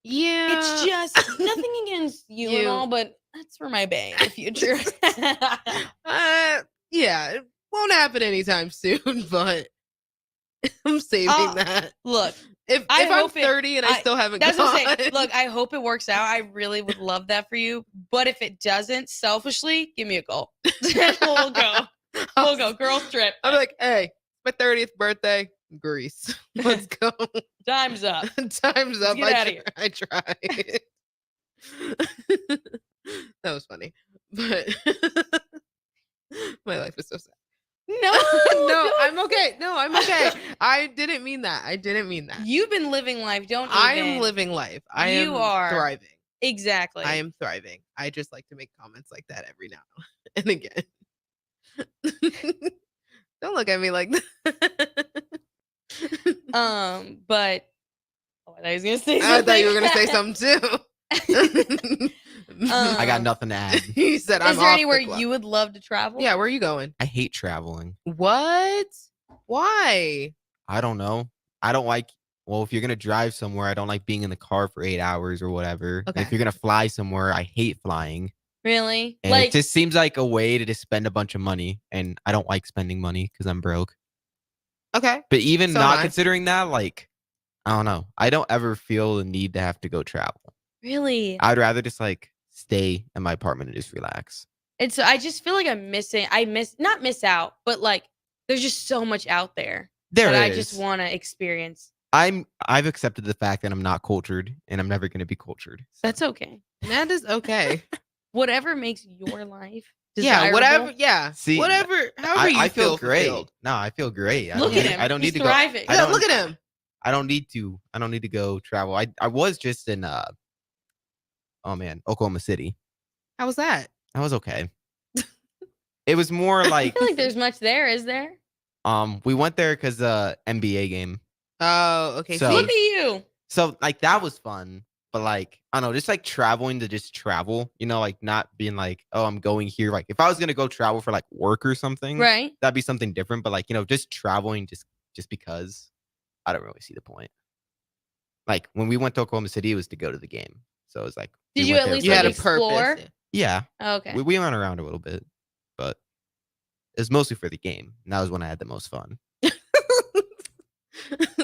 Yeah. it's just nothing against you and all, but that's for my bae in the future. Yeah, it won't happen anytime soon, but I'm saving that. Look, if I I'm hope 30 and I still haven't that's gone. what I'm saying. Look, I hope it works out. I really would love that for you. But if it doesn't, selfishly, give me a call. We'll go. We'll go. Girls trip. I'm like, hey, my 30th birthday, Greece. Let's go. Time's up. Time's up. Get out of here. I tried. That was funny. But my life is so sad. No, no, I'm okay. No, I'm okay. I didn't mean that. You've been living life, don't you? I am living life. I am thriving. Exactly. I am thriving. I just like to make comments like that every now and again. Don't look at me like that. But oh, I thought he was gonna say something. I thought you were gonna say something too. I got nothing to add. He said, "I'm Is there off anywhere the clock." you would love to travel? Yeah, where are you going? I hate traveling. What? Why? I don't know. I don't like. Well, if you're gonna drive somewhere, I don't like being in the car for 8 hours or whatever. Okay. If you're gonna fly somewhere, I hate flying. Really? And it just seems like a way to just spend a bunch of money, and I don't like spending money because I'm broke. Okay. But even So not nice. considering that, like, I don't know. I don't ever feel the need to have to go travel. Really? I'd rather just like stay in my apartment and just relax. And so I just feel like not miss out, but like there's just so much out there that I just is. want to experience. I've accepted the fact that I'm not cultured and I'm never going to be cultured. That's okay. That is okay. Whatever makes your life Yeah, desirable. whatever. Yeah, See, whatever. However you I feel great. fulfilled. No, I feel great. Look at him. I don't He's need to thriving. go. Yeah, look at him. I don't need to. I don't need to go travel. I was just in Oklahoma City. How was that? That was okay. It was more I like feel like there's much there, is there? we went there because NBA game. Oh, okay. So- Look at you. So like that was fun, but like I don't know, just like traveling to just travel, like not being like, oh, I'm going here. Like if I was gonna go travel for like work or something, Right. that'd be something different. But like just traveling just because, I don't really see the point. Like when we went to Oklahoma City, it was to go to the game. So it was like, Did we you went at there least for You had a the- explore? purpose. Yeah, Oh, okay. we went around a little bit, but it was mostly for the game. And that was when I had the most fun.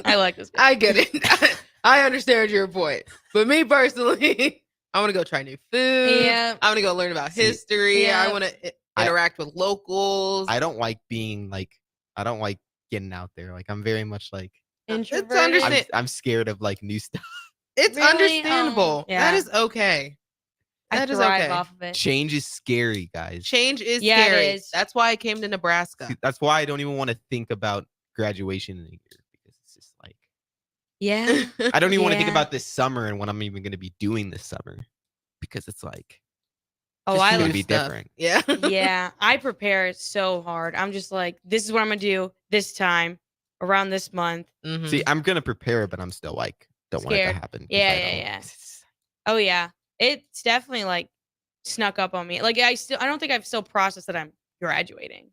I like this guy. I get it. I understand your point. But me personally, I want to go try new food. Yeah. I want to go learn about history. Yeah. I want to interact with locals. I don't like being like, I don't like getting out there. Like I'm very much like, Introverted. understand- I'm scared of like new stuff. It's Really? understandable. Yeah. That is okay. I That is thrive okay. off of it. Change is scary, guys. Change is Yeah, it scary. is. That's why I came to Nebraska. See, that's why I don't even want to think about graduation in a year because it's just like Yeah. I don't even want to think Yeah. about this summer and what I'm even going to be doing this summer because it's like Oh, just I gonna love be stuff. different. Yeah. Yeah. I prepare so hard. I'm just like, this is what I'm gonna do this time around this month. Mhm. See, I'm going to prepare, but I'm still like don't want it to Scared. happen. 'cause Yeah, I yeah, don't. yeah. Oh yeah. It's definitely like snuck up on me. Like I don't think I've still processed that I'm graduating.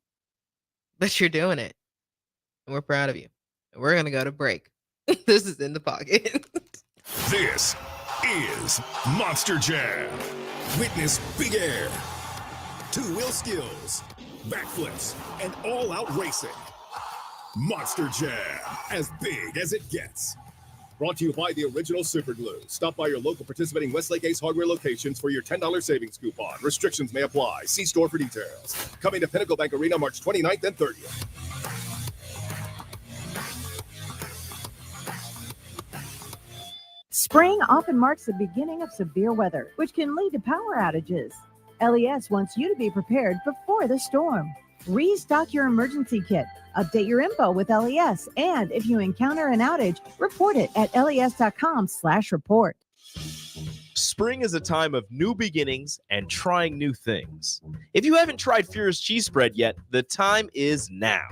But you're doing it. And we're proud of you. And we're going to go to break. This is In the Pocket. This is Monster Jam. Witness big air, two-wheel skills, backflips, and all-out racing. Monster Jam, as big as it gets. Brought to you by the original Super Glue. Stop by your local participating Westlake Ace Hardware locations for your $10 savings coupon. Restrictions may apply. See store for details. Coming to Pinnacle Bank Arena March 29th and 30th. Spring often marks the beginning of severe weather, which can lead to power outages. LES wants you to be prepared before the storm. Restock your emergency kit, update your info with LES, and if you encounter an outage, report it at les.com/report. Spring is a time of new beginnings and trying new things. If you haven't tried Furious Cheese Spread yet, the time is now.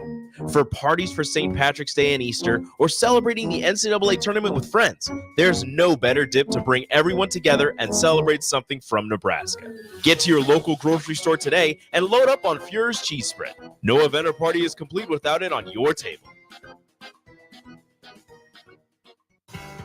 For parties for St. Patrick's Day and Easter, or celebrating the NCAA tournament with friends, there's no better dip to bring everyone together and celebrate something from Nebraska. Get to your local grocery store today and load up on Furious Cheese Spread. No event or party is complete without it on your table.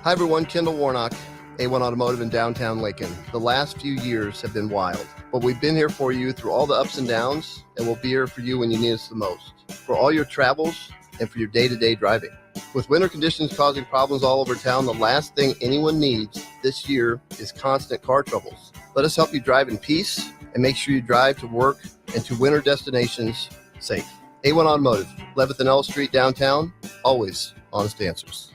Hi everyone, Kendall Warnock, A1 Automotive in downtown Lincoln. The last few years have been wild, but we've been here for you through all the ups and downs, and we'll be here for you when you need us the most, for all your travels and for your day-to-day driving. With winter conditions causing problems all over town, the last thing anyone needs this year is constant car troubles. Let us help you drive in peace and make sure you drive to work and to winter destinations safe. A1 Automotive, 11th and L Street downtown, always honest answers.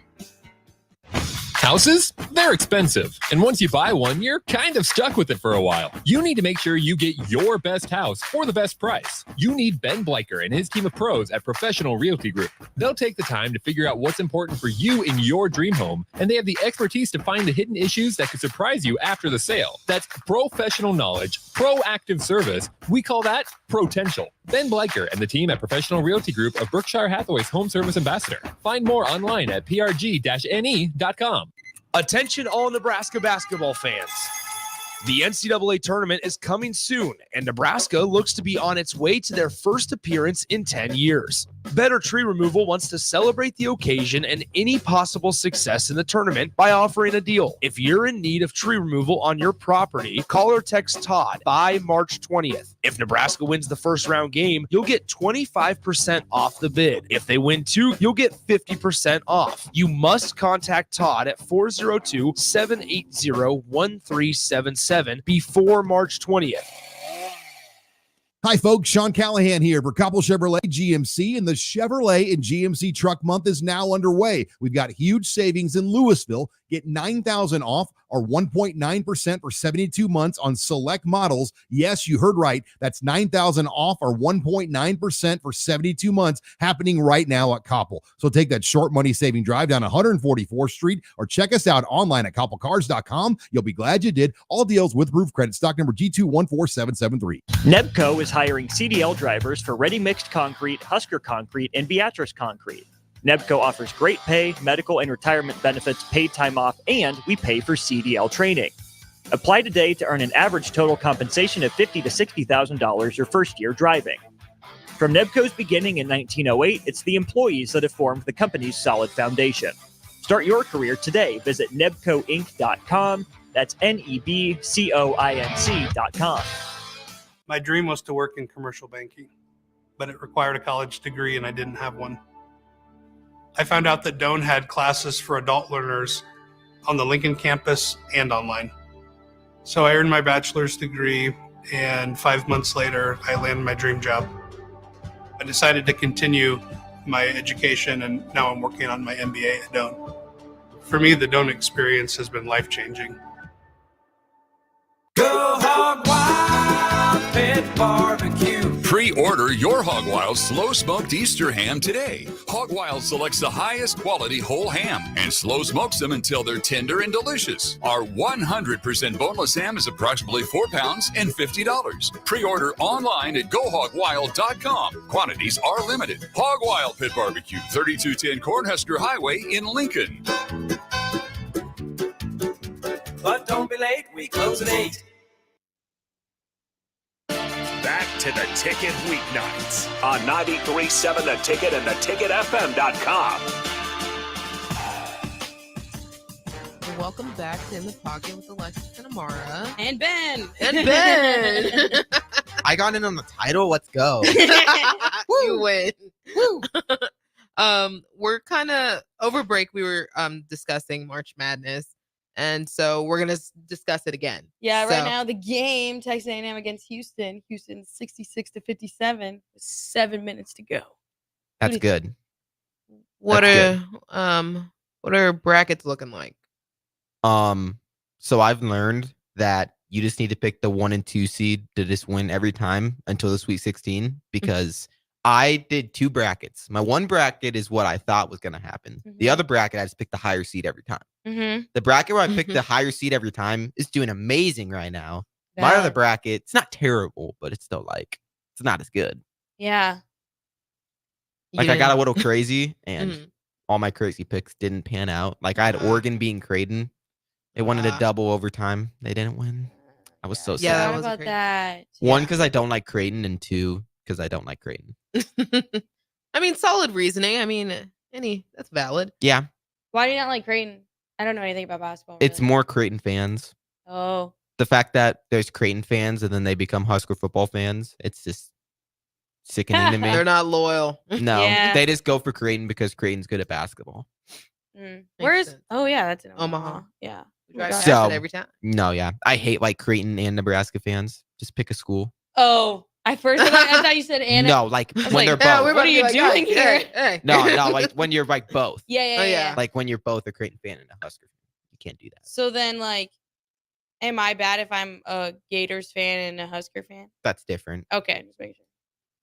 Houses? They're expensive. And once you buy one, you're kind of stuck with it for a while. You need to make sure you get your best house for the best price. You need Ben Bleicher and his team of pros at Professional Realty Group. They'll take the time to figure out what's important for you in your dream home, and they have the expertise to find the hidden issues that could surprise you after the sale. That's professional knowledge, proactive service, we call that potential. Ben Bleicher and the team at Professional Realty Group of Berkshire Hathaway's Home Service Ambassador. Find more online at prg-ne.com. Attention all Nebraska basketball fans. The NCAA tournament is coming soon, and Nebraska looks to be on its way to their first appearance in 10 years. Better Tree Removal wants to celebrate the occasion and any possible success in the tournament by offering a deal. If you're in need of tree removal on your property, call or text Todd by March 20th. If Nebraska wins the first round game, you'll get 25% off the bid. If they win two, you'll get 50% off. You must contact Todd at 402-780-1377 before March 20th. Hi, folks. Sean Callahan here for Koppel Chevrolet GMC, and the Chevrolet and GMC Truck Month is now underway. We've got huge savings in Louisville. Get $9,000 off or 1.9% for 72 months on select models. Yes, you heard right. That's $9,000 off or 1.9% for 72 months happening right now at Koppel. So take that short money saving drive down 144th Street or check us out online at koppelcars.com. You'll be glad you did. All deals with roof credit. Stock number G214773. Nebco is hiring CDL drivers for ready mixed concrete, Husker concrete, and Beatrice concrete. Nebco offers great pay, medical and retirement benefits, paid time off, and we pay for CDL training. Apply today to earn an average total compensation of $50,000 to $60,000 your first year driving. From Nebco's beginning in 1908, it's the employees that have formed the company's solid foundation. Start your career today. Visit nebcoinc.com. That's NEBCOINC.com. My dream was to work in commercial banking, but it required a college degree and I didn't have one. I found out that Doane had classes for adult learners on the Lincoln campus and online. So I earned my bachelor's degree, and 5 months later, I landed my dream job. I decided to continue my education, and now I'm working on my MBA at Doane. For me, the Doane experience has been life-changing. Go Hog Wild Pit Barbecue. Pre-order your Hog Wild slow smoked Easter ham today. Hog Wild selects the highest quality whole ham and slow smokes them until they're tender and delicious. Our 100% boneless ham is approximately 4 pounds and $50. Pre-order online at gohogwild.com. Quantities are limited. Hog Wild Pit Barbecue, 3210 Cornhusker Highway in Lincoln. But don't be late, we close at 8. Back to the Ticket weeknights on 93.7 The Ticket and theticketfm.com. Welcome back to In the Pocket with Alexis and Amara. And Ben. And Ben. I got in on the title. Let's go. You win. We're kind of over break. We were discussing March Madness. And so we're going to discuss it again. Yeah, right now the game, Texas A&M against Houston. Houston 66-57 with 7 minutes to go. That's good. What are brackets looking like? So I've learned that you just need to pick the 1 and 2 seed to just win every time until the Sweet 16 because I did 2 brackets. My one bracket is what I thought was going to happen. The other bracket, I just picked the higher seed every time. The bracket where I picked the higher seed every time is doing amazing right now. My other bracket, it's not terrible, but it's still like, it's not as good. Yeah. Like I got a little crazy and all my crazy picks didn't pan out. Like I had Oregon beating Creighton. They wanted a double overtime. They didn't win. I was so sad. Yeah, what about that? 1, because I don't like Creighton, and 2, because I don't like Creighton. I mean, solid reasoning. I mean, that's valid. Yeah. Why do you not like Creighton? I don't know anything about basketball. It's more Creighton fans. Oh. The fact that there's Creighton fans and then they become Husker football fans, it's just sickening to me. They're not loyal. No, they just go for Creighton because Creighton's good at basketball. Where is? Oh yeah, that's in Omaha. Yeah. So every time. No, yeah, I hate like Creighton and Nebraska fans. Just pick a school. Oh, I thought you said Anna. No, like when they're both. What are you doing here? Hey. No, like when you're like both. Yeah. Like when you're both a Creighton fan and a Husker fan. You can't do that. So then, like, am I bad if I'm a Gators fan and a Husker fan? That's different. Okay, just making sure.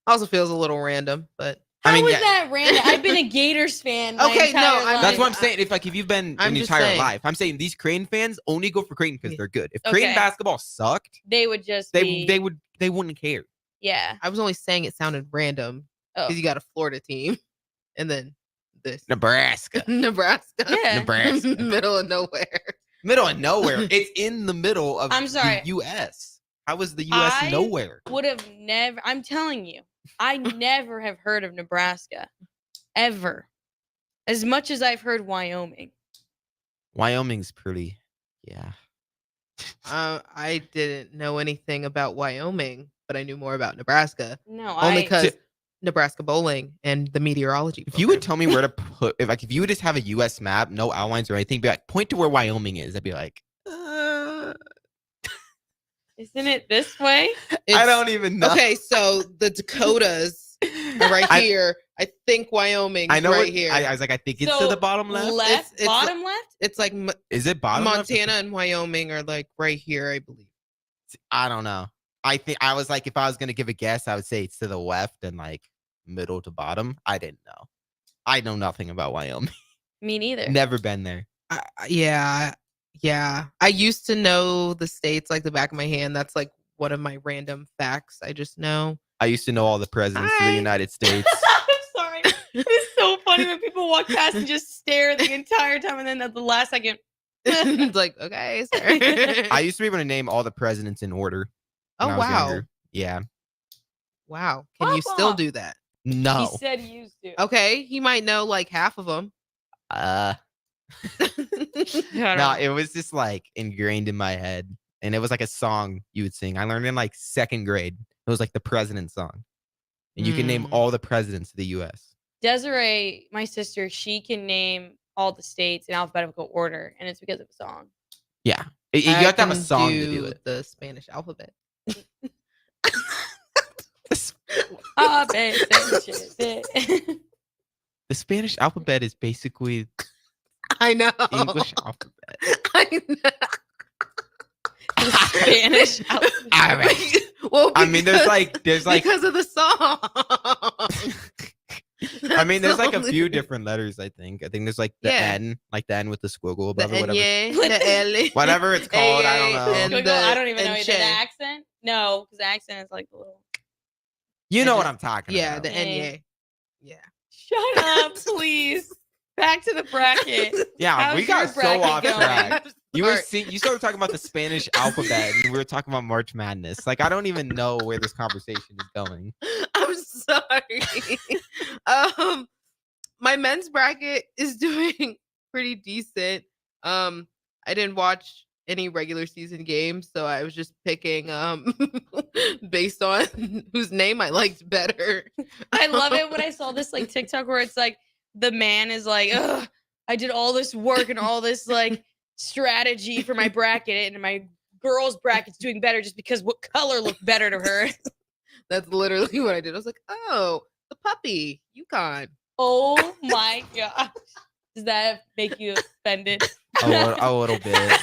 Also feels a little random, but How I mean, was yeah. that random? I've been a Gators fan. My Okay, entire no, life. That's what I'm saying. If you've been I'm an just entire saying. life, I'm saying these Creighton fans only go for Creighton because they're good. If Okay. Creighton basketball sucked, They would just they be. wouldn't care. Yeah. I was only saying it sounded random because Oh. you got a Florida team, and then this Nebraska, Nebraska, Yeah. Nebraska, middle of nowhere. middle of nowhere. It's in the middle of I'm sorry. the U.S. How is the U.S. I nowhere? would have never. I'm telling you, I never have heard of Nebraska, ever. As much as I've heard Wyoming. Wyoming's pretty. Yeah. I didn't know anything about Wyoming, but I knew more about Nebraska. No, only I- because Nebraska bowling and the meteorology. If you would tell me where to put, if you would just have a U.S. map, no outlines or anything, be like, point to where Wyoming is. I'd be like, Isn't it this way? I don't even know. Okay, so the Dakotas are right here. I think Wyoming's I know right it- here. I was like, I think it's to the bottom left. Bottom left? It's like Is it bottom left? Montana and Wyoming are like right here, I believe. I don't know. I think I was like, if I was gonna give a guess, I would say it's to the left and like middle to bottom. I didn't know. I know nothing about Wyoming. Me neither. Never been there. Yeah. I used to know the states like the back of my hand. That's like one of my random facts. I just know. I used to know all the presidents of the United States. I'm sorry. It's so funny when people walk past and just stare the entire time, and then at the last second, it's like, okay, sir. I used to be able to name all the presidents in order. Oh, when I was wow. younger. Yeah. Wow. Can you still do that? No. he said he used to. Okay, he might know like half of them. No, it was just like ingrained in my head. And it was like a song you would sing. I learned in like second grade. It was like the president song. And you can name all the presidents of the US. Desiree, my sister, she can name all the states in alphabetical order, and it's because of a song. Yeah. You have to have a song to do it. The Spanish alphabet. The Spanish alphabet is basically I know. English alphabet. I know. The Spanish alphabet. All right. Well, I mean, there's like because of the song. I mean, there's like a That's few only- different letters, I think. I think there's like the Yeah. N, like the N with the squiggle The above it, whatever. Nye, the L, Whatever it's called, I don't know. and Squiggle, I don't even know and either. The che. accent? No, because the accent is like the little. You know what I'm talking Yeah, about. the Nye. Yeah. Shut up, please. Back to the bracket. Yeah, How's we got your so bracket off going? track. You were Sorry. you started talking about the Spanish alphabet, and we were talking about March Madness. Like, I don't even know where this conversation is going. I'm sorry. My men's bracket is doing pretty decent. I didn't watch any regular season games, so I was just picking based on whose name I liked better. I love it when I saw this like TikTok where it's like the man is like, ugh, I did all this work and all this like strategy for my bracket, and my girl's bracket's doing better just because what color looked better to her. That's literally what I did. I was like, oh, the puppy, UConn. Oh my gosh. Does that make you offended? A little bit,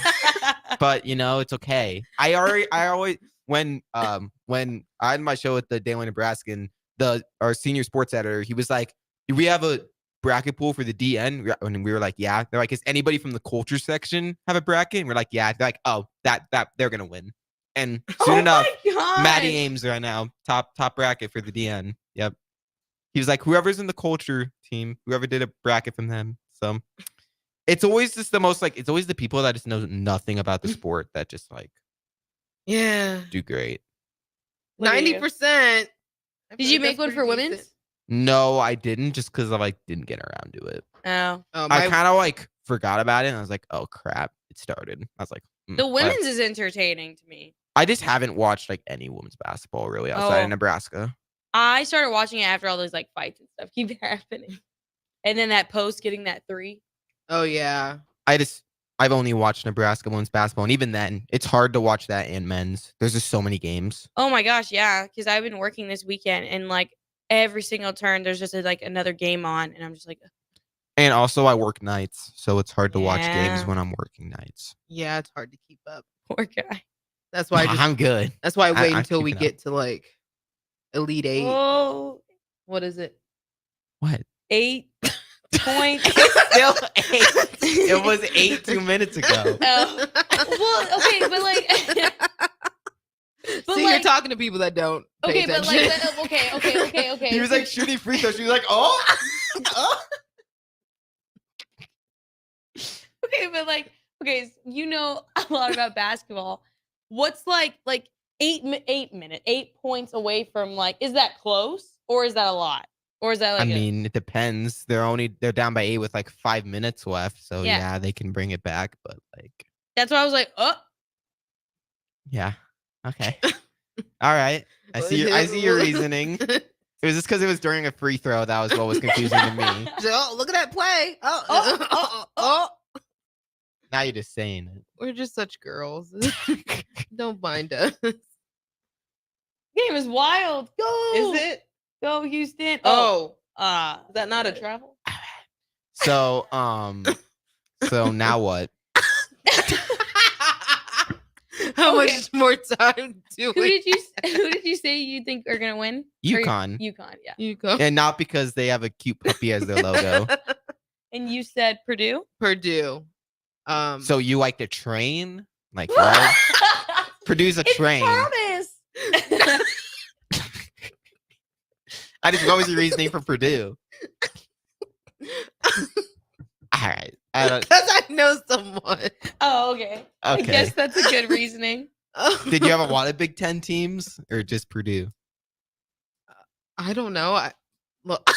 but you know, it's okay. I always when I had my show at the Daily Nebraskan, our senior sports editor, he was like, "Do we have a bracket pool for the DN?" And we were like, "Yeah." They're like, "Is anybody from the culture section have a bracket?" And we're like, "Yeah." They're like, "Oh, that they're gonna win." And soon enough, Maddie Ames right now top bracket for the DN. Yep. He was like, whoever's in the culture team, whoever did a bracket from them. So it's always just the most like, it's always the people that just know nothing about the sport that just like, Yeah, do great. 90%. Did you make one for women's? No, I didn't, just because I like didn't get around to it. Oh. I kind of like forgot about it, and I was like, oh crap, it started. I was like, The women's is entertaining to me. I just haven't watched like any women's basketball really outside Oh. of Nebraska. I started watching it after all those like fights and stuff keep happening. And then that post getting that 3. Oh yeah. I've only watched Nebraska women's basketball, and even then, it's hard to watch that and men's. There's just so many games. Oh my gosh, yeah. Because I've been working this weekend, and like every single turn, there's just like another game on, and I'm just like, And also, I work nights, so it's hard to watch games Yeah. when I'm working nights. Yeah, it's hard to keep up. poor guy. That's why I'm good. That's why I wait I until keep we it up. get to like Elite 8. Oh, What is it? What? 8 points. Still 8. It was 8 2 minutes ago. Well, okay, but like, See, you're talking to people that don't. Pay okay, but attention. like, okay. He was like shooting free throws. She was like, oh. Okay, but like, okay, you know a lot about basketball. What's like 8 points away from like, is that close or is that a lot? Or is that like I mean, it depends. They're down by 8 with like 5 minutes left. So Yeah. yeah, they can bring it back, but like that's why I was like, oh. yeah. Okay. All right. I see your reasoning. It was just because it was during a free throw. That was what was confusing to me. Oh, look at that play. Oh. Now you're just saying it. We're just such girls. Don't mind us. Game is wild. Go. Is it? Go Houston. Is that not a travel? So so now what? How much more time do Who we? did you say you think are gonna win? UConn. UConn, yeah. UConn. And not because they have a cute puppy as their logo. And you said Purdue? Purdue. So you like the train? Like right? Purdue's a train. Promise. What was your reasoning for Purdue? All right. Because I know someone. Oh, okay. I Okay. guess that's a good reasoning. Did you have a lot of Big Ten teams or just Purdue? I don't know. Look.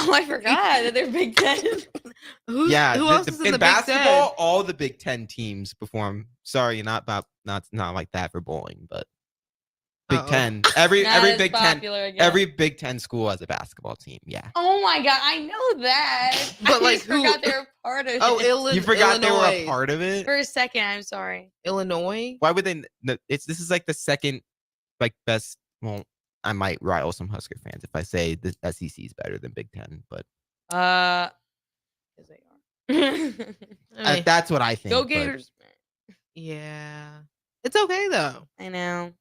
Oh, I forgot that they're Big Ten. Who else is in the Big basketball? Ten? All the Big Ten teams perform. Sorry, not like that for bowling, but Big Ten. Every Not as Big popular, I Ten. guess. Every Big Ten school has a basketball team. Yeah. Oh my god, I know that. But I like just forgot they were part of it. Oh, You forgot they were a Illinois. part of it. For a second, I'm sorry. Illinois. Why would they? No, this is like the second, like best. Well, I might rile some Husker fans if I say the SEC is better than Big Ten, but Yes, they are. that's what I think. Go but- Gators. Yeah. It's okay though. I know.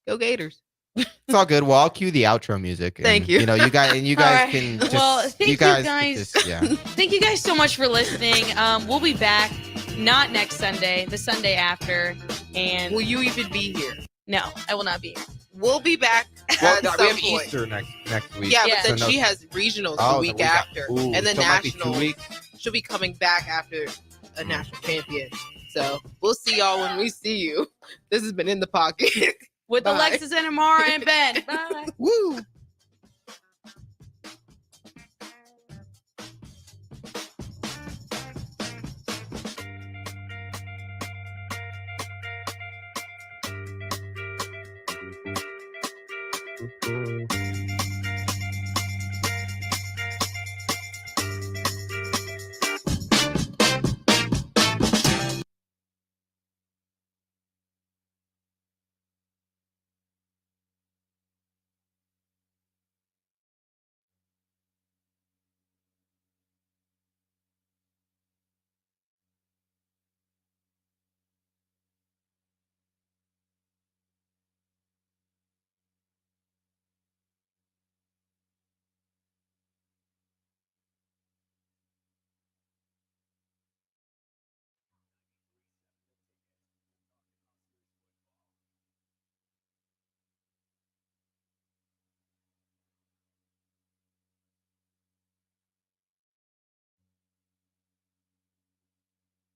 Go Gators. It's all good. Well, I'll cue the outro music. And, Thank you. You know, you guys All right. can just. Well, thank you can guys. just- yeah. Thank you guys so much for listening. We'll be back not next Sunday, the Sunday after. And will you even be here? No, I will not be here. We'll be back. Well, at we some have point. Easter next week. Yeah, Yeah. but then So no- she has regionals Oh, the week after, Ooh, and then so it might be 2 national. weeks. She'll be coming back after a national champion. So we'll see y'all when we see you. This has been In the Pocket. With Bye. Alexis and Amara and Ben. Bye. Woo. Thank you.